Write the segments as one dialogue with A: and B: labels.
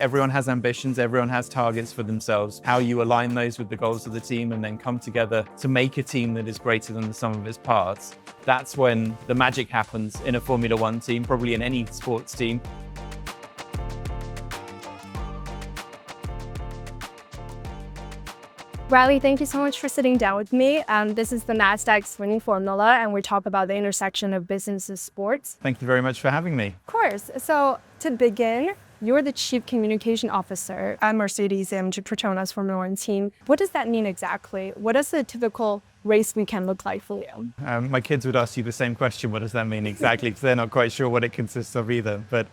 A: Everyone has ambitions, everyone has targets for themselves. How you align those with the goals of the team and then come together to make a team that is greater than the sum of its parts. That's when the magic happens in a Formula One team, probably in any sports team.
B: Riley, thank you so much for sitting down with me. This is the Nasdaq's winning formula, and we talk about the intersection of business and sports.
A: Thank you very much for having me.
B: Of course. So to begin, you're the Chief Communication Officer at Mercedes-AMG Petronas Formula One team. What does that mean exactly? What does a typical race weekend look like for you?
A: My kids would ask you the same question, what does that mean exactly? Because they're not quite sure what it consists of either. But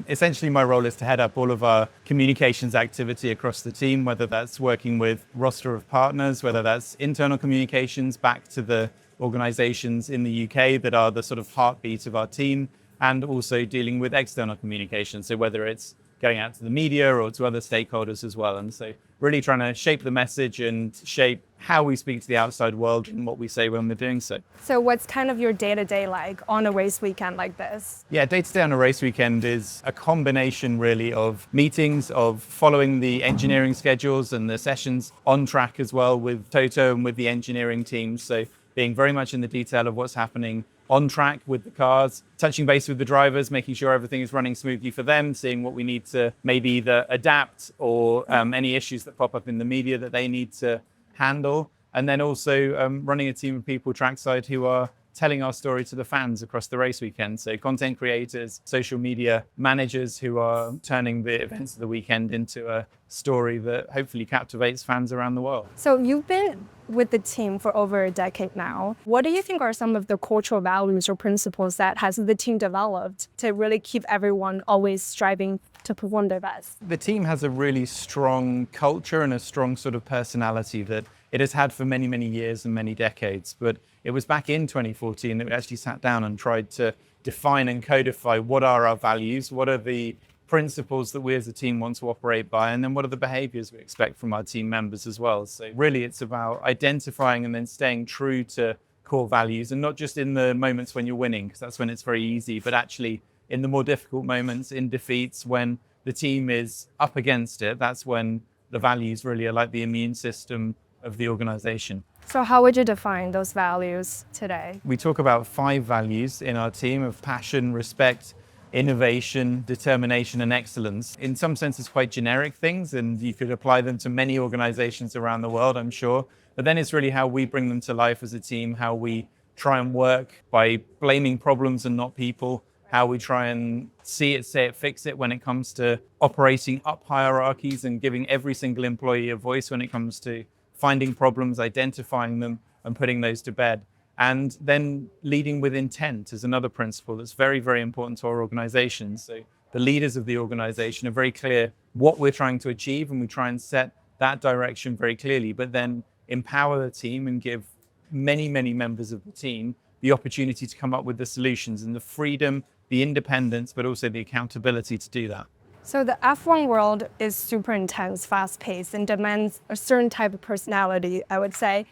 A: essentially, my role is to head up all of our communications activity across the team, whether that's working with roster of partners, whether that's internal communications back to the organizations in the UK that are the sort of heartbeat of our team, and also dealing with external communication. So whether it's going out to the media or to other stakeholders as well. And so really trying to shape the message and shape how we speak to the outside world and what we say when we're doing so.
B: So what's kind of your day-to-day like on a race weekend like this?
A: Yeah, day-to-day on a race weekend is a combination really of meetings, of following the engineering schedules and the sessions on track as well with Toto and with the engineering teams. So being very much in the detail of what's happening on track with the cars, touching base with the drivers, making sure everything is running smoothly for them, seeing what we need to maybe either adapt or any issues that pop up in the media that they need to handle. And then also running a team of people trackside who are telling our story to the fans across the race weekend. So content creators, social media managers who are turning the events of the weekend into a story that hopefully captivates fans around the world.
B: So you've been with the team for over a decade now. What do you think are some of the cultural values or principles that has the team developed to really keep everyone always striving to perform their best?
A: The team has a really strong culture and a strong sort of personality that it has had for many, many years and many decades. But it was back in 2014 that we actually sat down and tried to define and codify what are our values, what are the principles that we as a team want to operate by, and then what are the behaviors we expect from our team members as well. So really it's about identifying and then staying true to core values, and not just in the moments when you're winning, because that's when it's very easy, but actually in the more difficult moments, in defeats, when the team is up against it, that's when the values really are like the immune system of the organization.
B: So how would you define those values today?
A: We talk about 5 values in our team of passion, respect, innovation, determination, and excellence. In some senses, quite generic things, and you could apply them to many organizations around the world, I'm sure. But then it's really how we bring them to life as a team, how we try and work by blaming problems and not people, how we try and see it, say it, fix it when it comes to operating up hierarchies and giving every single employee a voice when it comes to finding problems, identifying them, and putting those to bed. And then leading with intent is another principle that's very, very important to our organization. So the leaders of the organization are very clear what we're trying to achieve, and we try and set that direction very clearly, but then empower the team and give many, many members of the team the opportunity to come up with the solutions and the freedom, the independence, but also the accountability to do that.
B: So the F1 world is super intense, fast-paced, and demands a certain type of personality, I would say.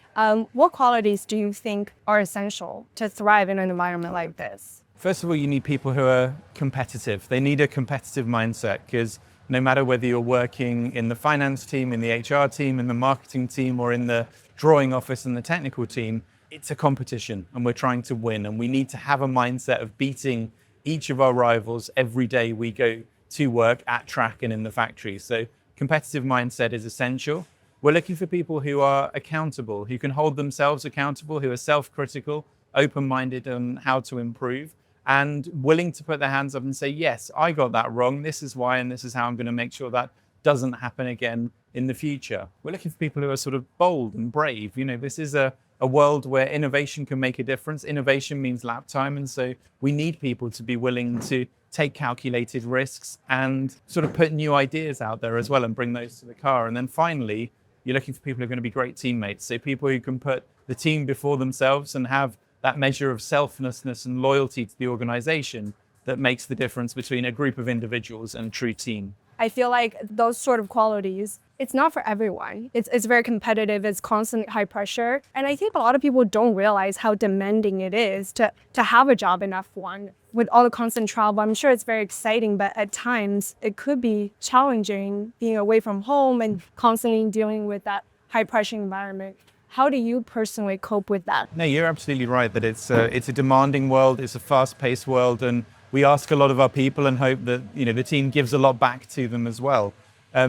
B: What qualities do you think are essential to thrive in an environment like this?
A: First of all, you need people who are competitive. They need a competitive mindset, because no matter whether you're working in the finance team, in the HR team, in the marketing team, or in the drawing office and the technical team, it's a competition and we're trying to win. And we need to have a mindset of beating each of our rivals every day we go to work at track and in the factory. So competitive mindset is essential. We're looking for people who are accountable, who can hold themselves accountable, who are self-critical, open-minded on how to improve, and willing to put their hands up and say, yes, I got that wrong. This is why, and this is how I'm going to make sure that doesn't happen again in the future. We're looking for people who are sort of bold and brave. You know, this is a world where innovation can make a difference. Innovation means lap time. And so we need people to be willing to take calculated risks and sort of put new ideas out there as well and bring those to the car. And then finally, you're looking for people who are going to be great teammates. So people who can put the team before themselves and have that measure of selflessness and loyalty to the organization that makes the difference between a group of individuals and a true team.
B: I feel like those sort of qualities it's not for everyone. It's very competitive. It's constant high pressure. And I think a lot of people don't realize how demanding it is to have a job in F1 with all the constant travel. I'm sure it's very exciting, but at times it could be challenging being away from home and constantly dealing with that high pressure environment. How do you personally cope with that?
A: No, you're absolutely right that it's a demanding world, it's a fast-paced world, and we ask a lot of our people and hope that the team gives a lot back to them as well.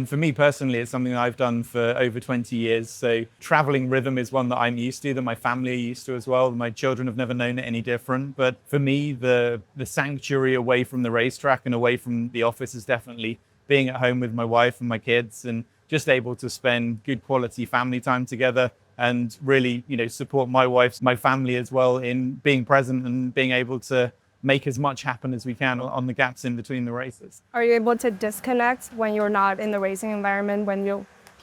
A: For me personally, it's something I've done for over 20 years. So traveling rhythm is one that I'm used to, that my family are used to as well. My children have never known it any different. But for me, the sanctuary away from the racetrack and away from the office is definitely being at home with my wife and my kids and just able to spend good quality family time together and really, support my family as well in being present and being able to make as much happen as we can on the gaps in between the races.
B: Are you able to disconnect when you're not in the racing environment, when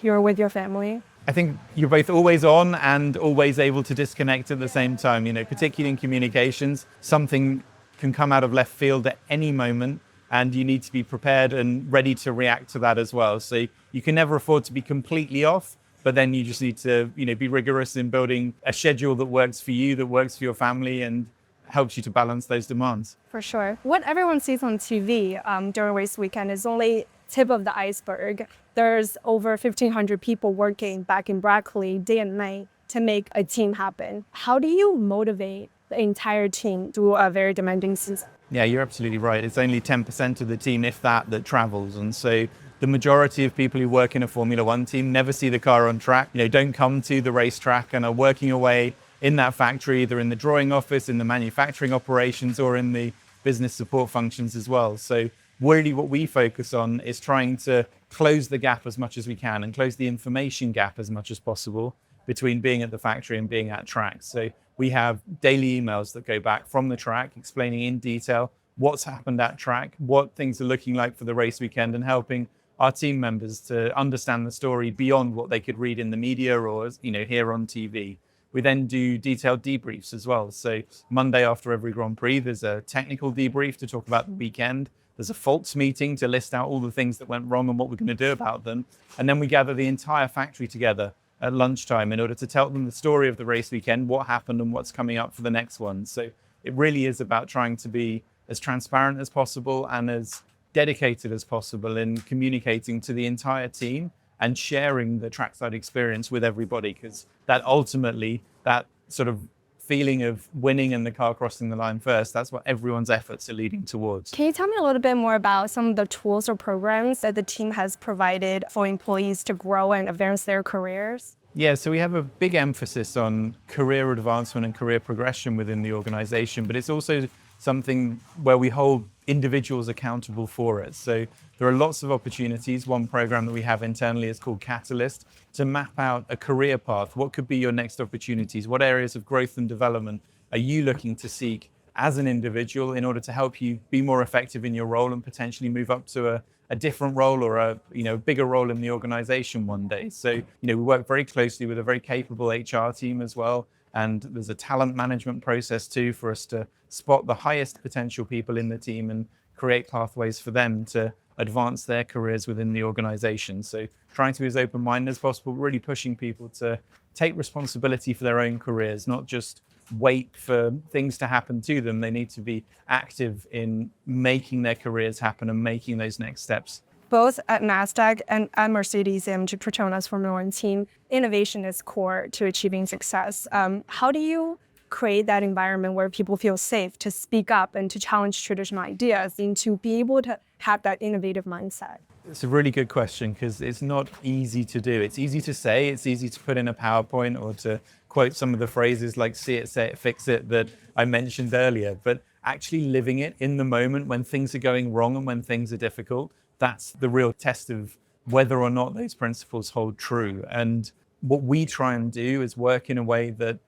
B: you're with your family?
A: I think you're both always on and always able to disconnect at the same time, particularly in communications. Something can come out of left field at any moment and you need to be prepared and ready to react to that as well. So you can never afford to be completely off, but then you just need to, be rigorous in building a schedule that works for you, that works for your family, and helps you to balance those demands.
B: For sure. What everyone sees on TV during race weekend is only tip of the iceberg. There's over 1,500 people working back in Brackley day and night to make a team happen. How do you motivate the entire team through a very demanding season?
A: Yeah, you're absolutely right. It's only 10% of the team, if that travels. And so the majority of people who work in a Formula One team never see the car on track, don't come to the racetrack and are working away in that factory, either in the drawing office, in the manufacturing operations, or in the business support functions as well. So really what we focus on is trying to close the gap as much as we can and close the information gap as much as possible between being at the factory and being at track. So we have daily emails that go back from the track explaining in detail what's happened at track, what things are looking like for the race weekend, and helping our team members to understand the story beyond what they could read in the media or hear on TV. We then do detailed debriefs as well. So Monday after every Grand Prix, there's a technical debrief to talk about the weekend. There's a faults meeting to list out all the things that went wrong and what we're going to do about them. And then we gather the entire factory together at lunchtime in order to tell them the story of the race weekend, what happened and what's coming up for the next one. So it really is about trying to be as transparent as possible and as dedicated as possible in communicating to the entire team and sharing the trackside experience with everybody, because that ultimately, that sort of feeling of winning and the car crossing the line first, that's what everyone's efforts are leading towards.
B: Can you tell me a little bit more about some of the tools or programs that the team has provided for employees to grow and advance their careers?
A: Yeah, so we have a big emphasis on career advancement and career progression within the organization, but it's also something where we hold individuals accountable for it. So there are lots of opportunities. One program that we have internally is called Catalyst, to map out a career path. What could be your next opportunities? What areas of growth and development are you looking to seek as an individual in order to help you be more effective in your role and potentially move up to a different role or a bigger role in the organization one day? So we work very closely with a very capable HR team as well. And there's a talent management process too for us to spot the highest potential people in the team and create pathways for them to advance their careers within the organization. So trying to be as open-minded as possible, really pushing people to take responsibility for their own careers, not just wait for things to happen to them. They need to be active in making their careers happen and making those next steps.
B: Both at Nasdaq and at Mercedes AMG Petronas Formula One team, innovation is core to achieving success. How do you create that environment where people feel safe to speak up and to challenge traditional ideas and to be able to have that innovative mindset?
A: It's a really good question because it's not easy to do. It's easy to say, it's easy to put in a PowerPoint or to quote some of the phrases like see it, say it, fix it that I mentioned earlier. But actually living it in the moment when things are going wrong and when things are difficult, that's the real test of whether or not those principles hold true. And what we try and do is work in a way that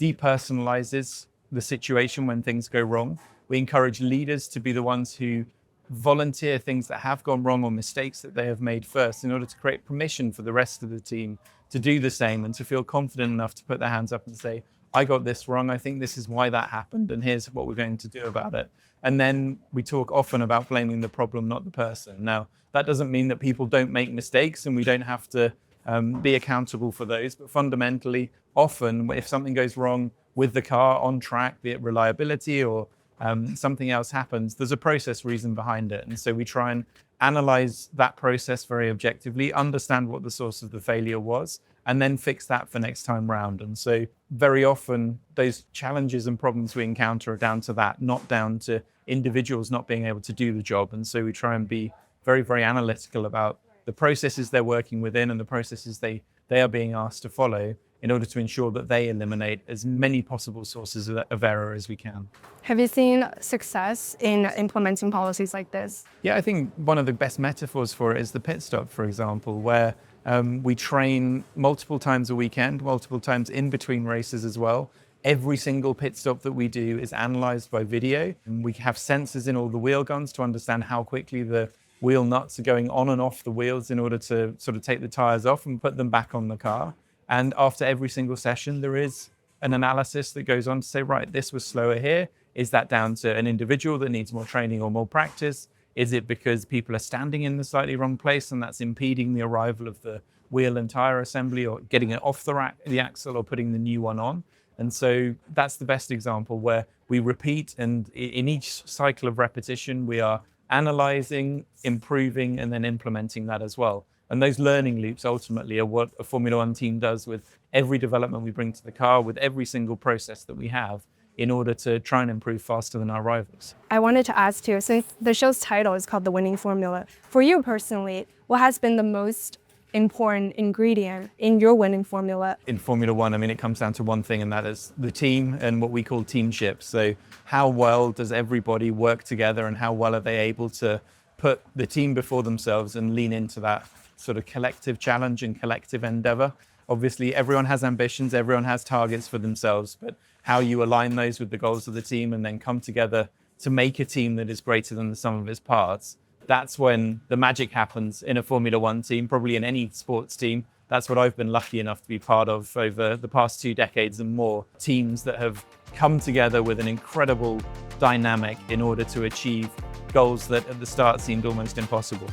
A: depersonalizes the situation when things go wrong. We encourage leaders to be the ones who volunteer things that have gone wrong or mistakes that they have made first in order to create permission for the rest of the team to do the same and to feel confident enough to put their hands up and say, I got this wrong. I think this is why that happened. And here's what we're going to do about it. And then we talk often about blaming the problem, not the person. Now, that doesn't mean that people don't make mistakes and we don't have to be accountable for those. But fundamentally, often if something goes wrong with the car on track, be it reliability or something else happens, there's a process reason behind it. And so we try and analyze that process very objectively, understand what the source of the failure was, and then fix that for next time round. And so very often those challenges and problems we encounter are down to that, not down to individuals not being able to do the job. And so we try and be very, very analytical about the processes they're working within and the processes they are being asked to follow in order to ensure that they eliminate as many possible sources of error as we can.
B: Have you seen success in implementing policies like this?
A: Yeah, I think one of the best metaphors for it is the pit stop, for example, where we train multiple times a weekend, multiple times in between races as well. Every single pit stop that we do is analyzed by video. And we have sensors in all the wheel guns to understand how quickly the wheel nuts are going on and off the wheels in order to sort of take the tires off and put them back on the car. And after every single session, there is an analysis that goes on to say, right, this was slower here. Is that down to an individual that needs more training or more practice? Is it because people are standing in the slightly wrong place and that's impeding the arrival of the wheel and tire assembly, or getting it off the axle or putting the new one on? And so that's the best example where we repeat, and in each cycle of repetition, we are analyzing, improving, and then implementing that as well. And those learning loops ultimately are what a Formula One team does with every development we bring to the car, with every single process that we have, in order to try and improve faster than our rivals.
B: I wanted to ask you, since the show's title is called The Winning Formula, for you personally, what has been the most important ingredient in your winning formula?
A: In Formula One, I mean, it comes down to one thing, and that is the team and what we call teamship. So how well does everybody work together, and how well are they able to put the team before themselves and lean into that sort of collective challenge and collective endeavor? Obviously, everyone has ambitions, everyone has targets for themselves, but how you align those with the goals of the team and then come together to make a team that is greater than the sum of its parts, that's when the magic happens in a Formula One team, probably in any sports team. That's what I've been lucky enough to be part of over the past 2 decades and more. Teams that have come together with an incredible dynamic in order to achieve goals that at the start seemed almost impossible.